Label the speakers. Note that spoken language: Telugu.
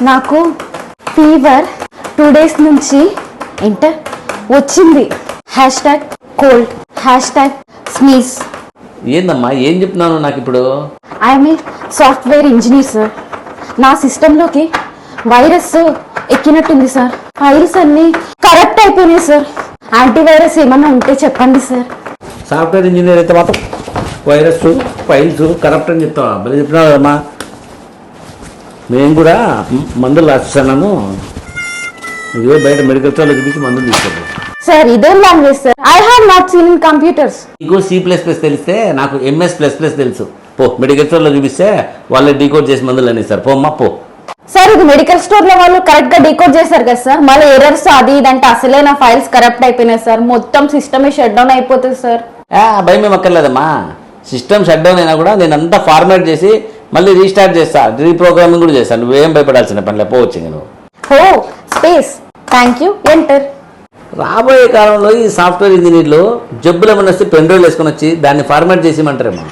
Speaker 1: నాకు ఫీవర్ 2 days నుంచి వచ్చింది. #cold #sneeze.
Speaker 2: ఏందమ్మా ఏం చెప్తున్నాను నాకు ఇప్పుడు?
Speaker 1: I'm a software engineer sir. నా సిస్టంలోకి వైరస్ ఎక్కినట్టుంది సార్. ఫైల్స్ అన్నీ కరెక్ట్ అయిపోయినాయి సార్. యాంటీవైరస్ ఏమన్నా ఉంటే చెప్పండి సార్.
Speaker 2: సాఫ్ట్వేర్ ఇంజనీర్ అయితే మాత్రం వైరస్ ఫైల్స్ కరెక్ట్ అని చెప్తావా? మళ్ళీ చెప్తున్నావు కదమ్మా. మేము కూడా మందులు రాసిస్తాను, ఇదే బయట మెడికల్ స్టోర్లో చూపించి మందులు తీసుకోండి
Speaker 1: సార్. ఇదేం language sir? I have not seen in computers.
Speaker 2: నీకు C++ తెలిస్తే నాకు MS++ తెలుసు. పో మెడికల్ స్టోర్లో చూపిస్తే వాళ్ళే డీకోడ్ చేసి మందులు అని సార్. పోమ్మా పో.
Speaker 1: సార్ ఇది మెడికల్ స్టోర్ లో వాళ్ళు కరెక్ట్ గా డీకోడ్ చేశారు కదా సార్. మళ్ళీ ఎర్రర్స్ అది ఇదంటే అసలే నా ఫైల్స్ కరప్ట్ అయిపోయినాయి సార్. మొత్తం సిస్టమే షట్ డౌన్ అయిపోతుంది సార్.
Speaker 2: భయం ఏం అక్కర్లేదమ్మా. సిస్టమ్ షట్ డౌన్ అయినా కూడా నేను అంతా ఫార్మాట్ చేసి మళ్ళీ రీస్టార్ట్ చేస్తా, రీప్రోగ్రామింగ్ కూడా చేస్తాను. నువ్వేం భయపడాల్సిన పనిలే, పోవచ్చు నువ్వు.
Speaker 1: ఓ స్పేస్, థ్యాంక్ యూ, ఎంటర్.
Speaker 2: రాబోయే కాలంలో ఈ సాఫ్ట్వేర్ ఇంజనీర్లు జబ్బులు ఏమన్నా వస్తే పెన్ డ్రైవ్ వేసుకొని వచ్చి దాన్ని ఫార్మాట్ చేసి ఇమ్మంటారేమో.